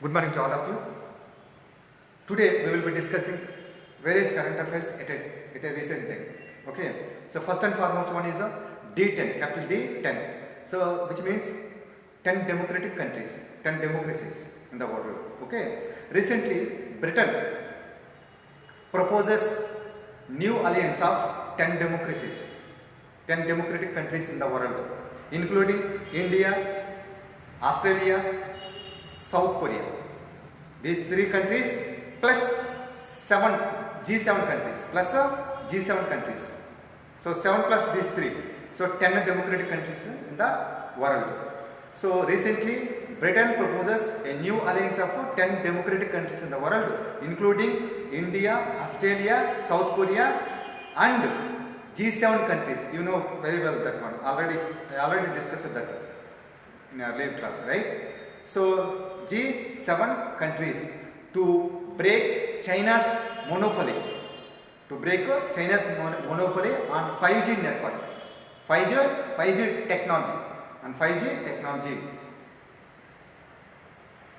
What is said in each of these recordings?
Good morning to all of you. Today we will be discussing various current affairs at a recent time. Okay. So first and foremost one is a D10, capital D10. So which means 10 democratic countries, 10 democracies in the world. Okay. Recently Britain proposes new alliance of 10 democracies, 10 democratic countries in the world, including India, Australia, South Korea. These three countries plus 7 G7 countries plus G7 countries. So 7 plus these three. So 10 democratic countries in the world. So recently Britain proposes a new alliance of 10 democratic countries in the world, including India, Australia, South Korea and G7 countries. You know very well that one. I already discussed that in earlier class, right? So G7 countries to break China's monopoly, on 5G network, 5G technology, and 5G technology.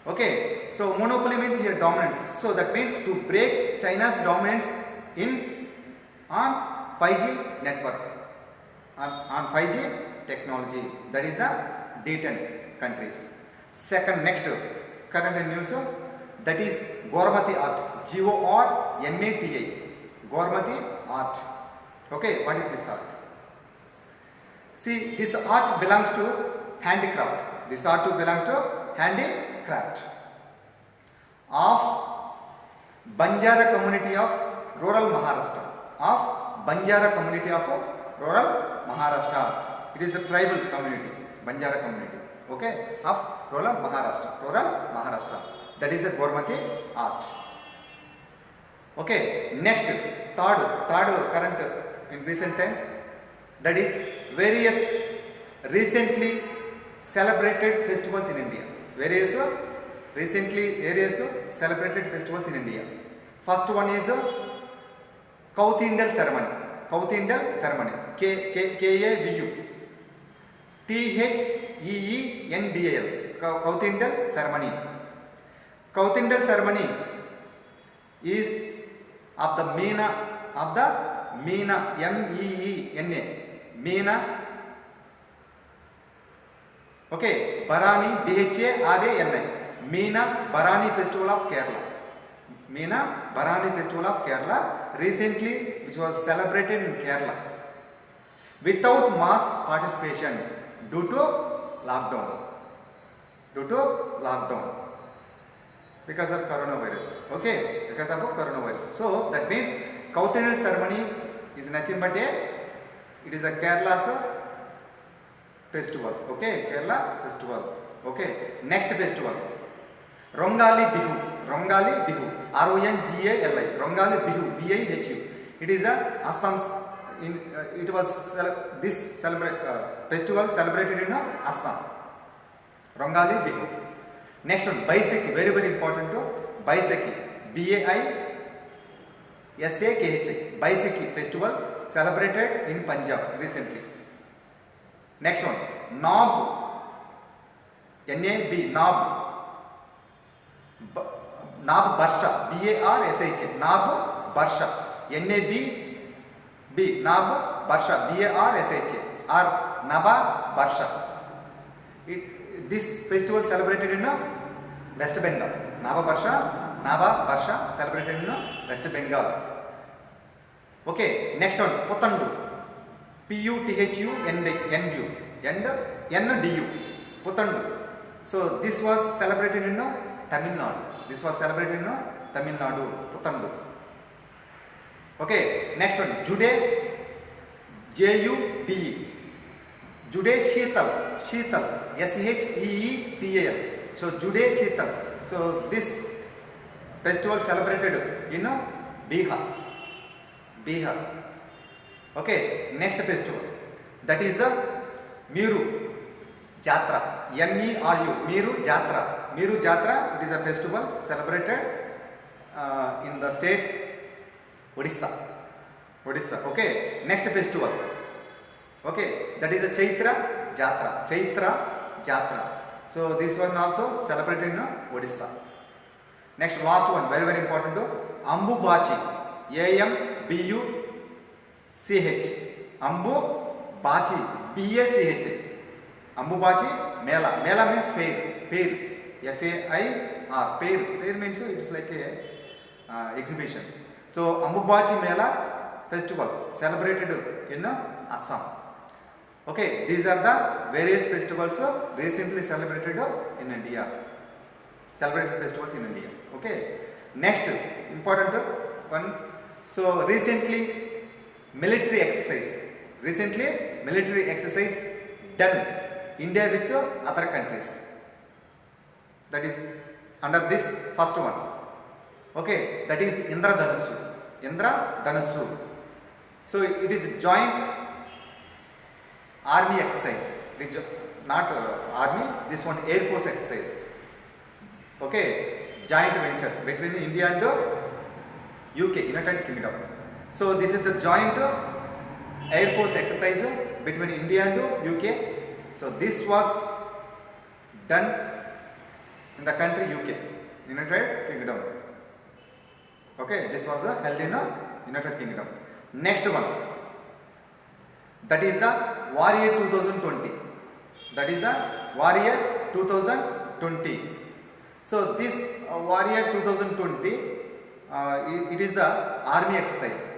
Okay, so monopoly means here dominance. So that means to break China's dominance on 5G network, on 5G technology. That is the D10 countries. Second, next current news, that is Gormati art, Gormati, Gormati art. Okay, what is this art? See, this art belongs to handicraft. This art belongs to handicraft of Banjara community of rural Maharashtra. Of Banjara community of rural Maharashtra. It is a tribal community, Banjara community. Okay, of rural Maharashtra. That is a Gormati art. Okay, next, third current in recent time, that is various recently celebrated festivals in India. Various celebrated festivals in India. First one is Kauthindal ceremony. Kauthindal ceremony. KAVU. THEENDAL. Kauthindal ceremony. Kauthindal ceremony is of the Meena, MEENA, Meena. Okay, Bharani, BHARANI, Meena Bharani festival of Kerala. Meena Bharani festival of Kerala, recently which was celebrated in Kerala without mass participation due to lockdown. Because of coronavirus. Okay, because of coronavirus. So that means Kauthindal ceremony is nothing but it is a Kerala's festival. Okay, Kerala festival. Okay, next festival, Rongali Bihu. Rongali Bihu. RONGALI. Rongali Bihu. BIHU. It is a Assam's. It was this festival celebrated in Assam. Rongali Bihu. Next one, Baisakhi, very important to Baisakhi, BAISAKHI, Baisakhi festival celebrated in Punjab recently. Next one, Nab, NAB, Nab Barsha, BARSH, Nab Barsha, NAB, Nab Barsha, BARSH, or Naba Barsha. This festival celebrated in West Bengal. Naba Barsha celebrated in West Bengal. Okay, next one, Puthandu. PUTHUNDU and NDU. Puthandu. So this was celebrated in Tamil Nadu. Puthandu. Okay, next one, Jude, JUDE. Jude Sheetal, SHEETAL. So Jude Sheetal. So this festival celebrated in Bihar. Okay, next festival, that is Meru Jatra, MERU, Meru Jatra. Meru Jatra, it is a festival celebrated in the state Odisha. Okay, next festival. Okay, that is a Chaitra Jatra. So this one also celebrated in Odisha. Next, last one, very very important. Ambubachi, AMBUCH. Ambubachi, BACH. Ambubachi Mela. Mela means fair. Fair. FAIR. Fair. Fair means it's like a exhibition. So Ambubachi Mela festival celebrated in Assam. Okay, these are the various festivals recently celebrated in India. Celebrated festivals in India. Okay. Next important one. So recently military exercise done India with other countries. That is under this first one. Okay, that is Indradhanusu. So it is joint army exercise. It is not army. This one Air Force exercise. Okay, joint venture between India and UK, United Kingdom. So this is a joint Air Force exercise between India and UK. So this was done in the country UK, United Kingdom. Okay, this was held in United Kingdom. Next one, that is the Warrior 2020. That is the Warrior 2020. So this Warrior 2020, it is the army exercise.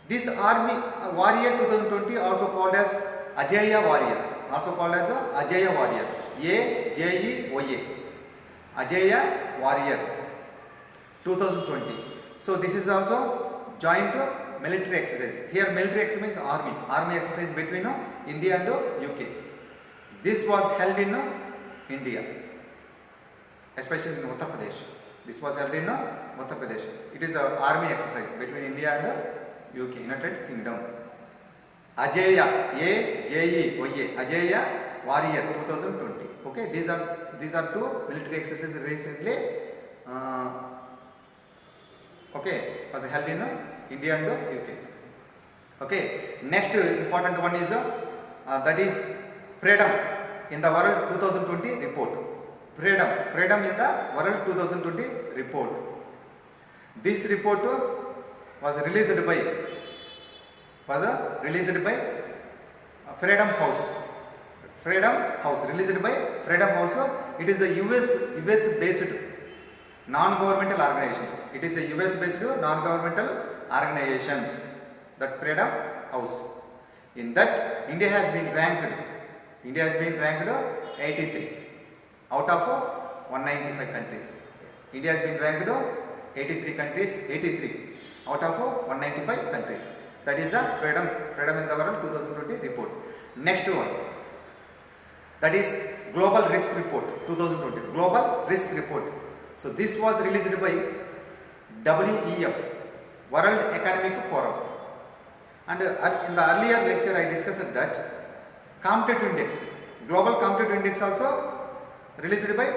This army Warrior 2020 also called as Ajeya Warrior. AJEOA. Ajeya Warrior 2020. So this is also joint military exercise. Here military exercise means army exercise between India and UK. This was held in India, especially in Uttar Pradesh. This was held in Uttar Pradesh. It is an army exercise between India and UK, United Kingdom. Ajeya, AJEOA, Ajeya Warrior 2020. Okay, these are two military exercises recently. Okay, was held in India and UK. Okay, next important one is that is Freedom in the World 2020 report. Freedom in the World 2020 report. This report was released by Freedom House. Released by Freedom House. It is a US based non-governmental organizations. It is a US based non-governmental organizations, that Freedom House. In that India has been ranked 83 out of 195 countries. India has been ranked 83 out of 195 countries. That is the Freedom in the World 2020 report. Next one, that is Global Risk Report 2020. Global Risk Report. So this was released by WEF, World Economic Forum. And in the earlier lecture I discussed that competitive index, global competitive index also released by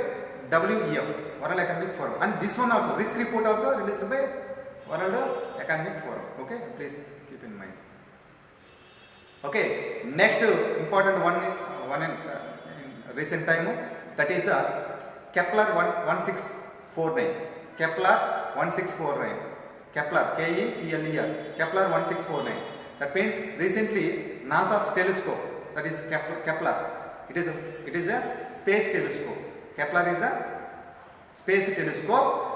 WEF, World Economic Forum. And this one also, risk report also released by World Economic Forum. Okay, please keep in mind. Okay, next important one in recent time, that is the Kepler 1649. Kepler 1649. Kepler, K-E-P-L-E-R. Kepler 1649. That means recently NASA's telescope, that is Kepler. It is a space telescope. Kepler is the space telescope.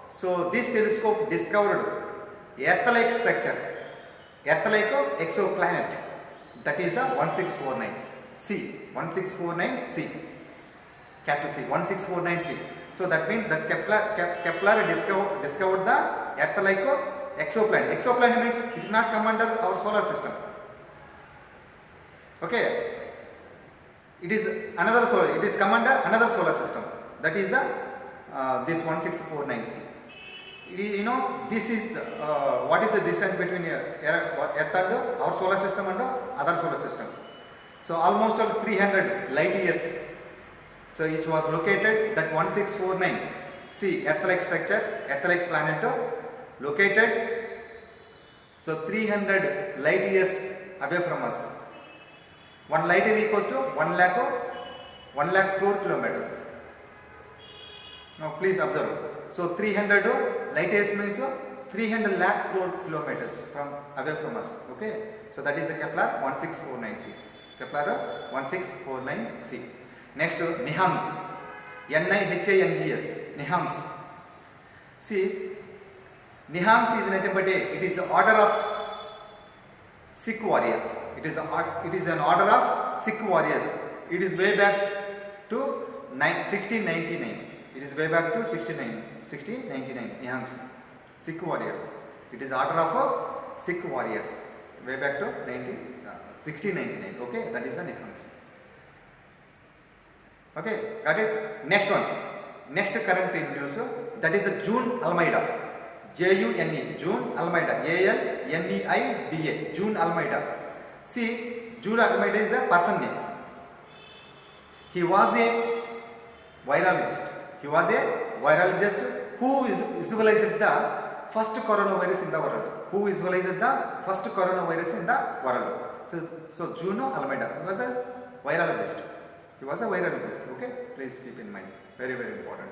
So this telescope discovered Earth-like structure, Earth-like exoplanet. That is the 1649C. 1649C. Capital C. 1649C. So that means that Kepler discovered the Earth-like exoplanet. Exoplanet means it is not come under our solar system. Okay. It is come under another solar system. That is the this 1649C. This is what is the distance between Earth and our solar system and other solar system. So almost 300 light years. So it was located, that 1649C, Earth-like structure, Earth-like planet located, so 300 light years away from us. 1 light year equals to 1 lakh crore kilometers. Now please observe. So 300 light years means 300 lakh crore kilometers from away from us. Okay. So that is a Kepler 1649c. Kepler 1649c. Next Nihang. NIHANGS. Nihangs. See, Nihangs is nothing but it is an order of Sikh warriors. It is an order of Sikh warriors. It is way back to 1699. It is way back to 1699. Nihangs, Sikh warrior. It is order of Sikh warriors. Way back to 1699. Okay, that is the Nihangs. Okay, got it. Next one. Next current news. That is the June Almeida. JUNE. June Almeida. ALMEIDA. June Almeida. See, June Almeida is a person name. He was a virologist. He was a virologist who visualized the first coronavirus in the world. Who visualized the first coronavirus in the world. So June Almeida. He was a virologist. He was a virologist. Okay, please keep in mind. Very, very important.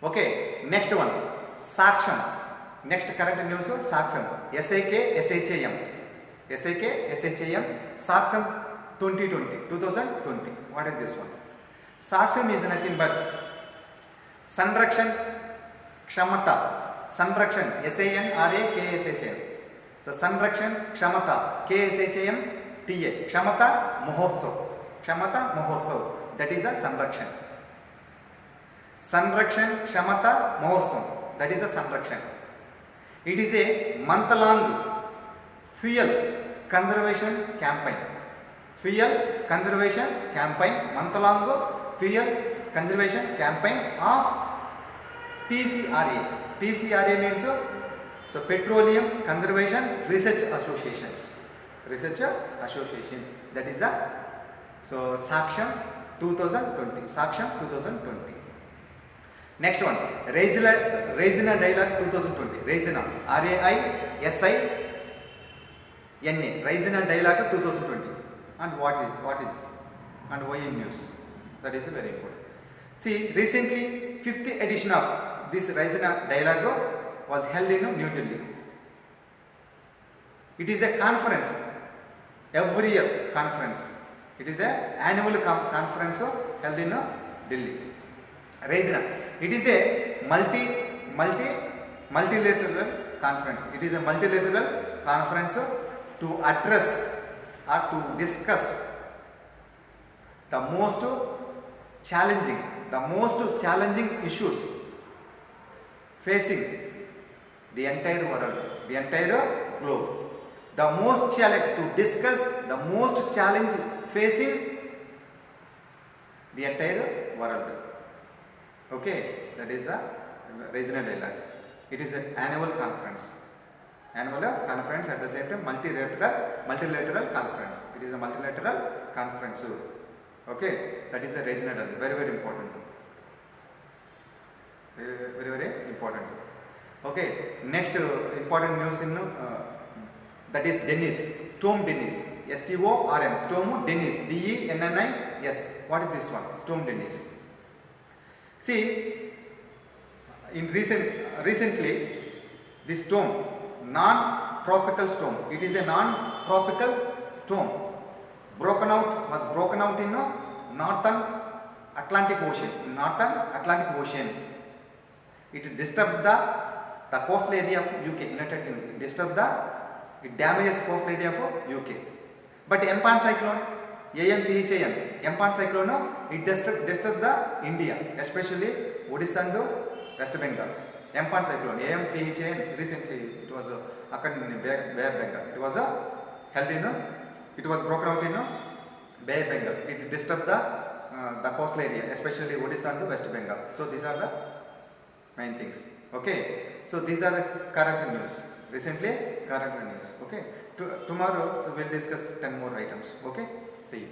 Okay, next one. Saksham. Next current news. Saksham. SAKSHAM. SAKSHAM. Saksham 2020. What is this one? Saksham is nothing but Sanrakshan Kshamata. Sanrakshan. SANRAKSHAM. So Sanrakshan Kshamata. KSHAM TA. Kshamata Mahotsav. Kshamata Mahotsav. That is a Sanrakshan. Sanrakshan Kshamata Mahotsav. That is a Sanrakshan. It is a month-long fuel conservation campaign. Fuel conservation campaign. Month-long fuel conservation campaign of PCRA. PCRA means so Petroleum Conservation Research Associations. Research Associations. That is the so Saksham 2020. Saksham 2020. Next one. Raisina Dialogue 2020. Raisina. RAISINA. Raisina Dialogue 2020. And what is and why in news? That is very important. See, recently 5th edition of this Raisina Dialogue was held in New Delhi. It is a conference, every year conference. It is an annual conference held in Delhi. Raisina. It is a multilateral conference. It is a multilateral conference to address or to discuss the most challenging issues facing the entire world, the entire globe. The most challenge to discuss the most challenge facing the entire world. Okay, that is the Regional Dialogues. It is an annual conference. Annual conference at the same time multilateral conference. It is a multilateral conference. Okay, that is the Regional Dialogue. Very, very important. Very important. Okay, next important news in that is Dennis. Storm Dennis. STORM. Storm Dennis. DENNIS. What is this one? Storm Dennis. See, in recently, this storm, non-tropical storm. It is a non-tropical storm. Was broken out in Northern Atlantic Ocean. It disturbed the coastal area of UK, United Kingdom. It damages coastal area of UK. But Amphan cyclone, Amphan cyclone, it disturbed the India, especially Odisha and West Bengal. Amphan cyclone, AMPHAN, recently it was occurred in Bay of Bengal. It was held in, it was broken out in Bay of Bengal. It disturbed the coastal area, especially Odisha and West Bengal. So these are the main things. Okay, so these are the current news. Recently current news. Okay, tomorrow so we'll discuss 10 more items. Okay, see you.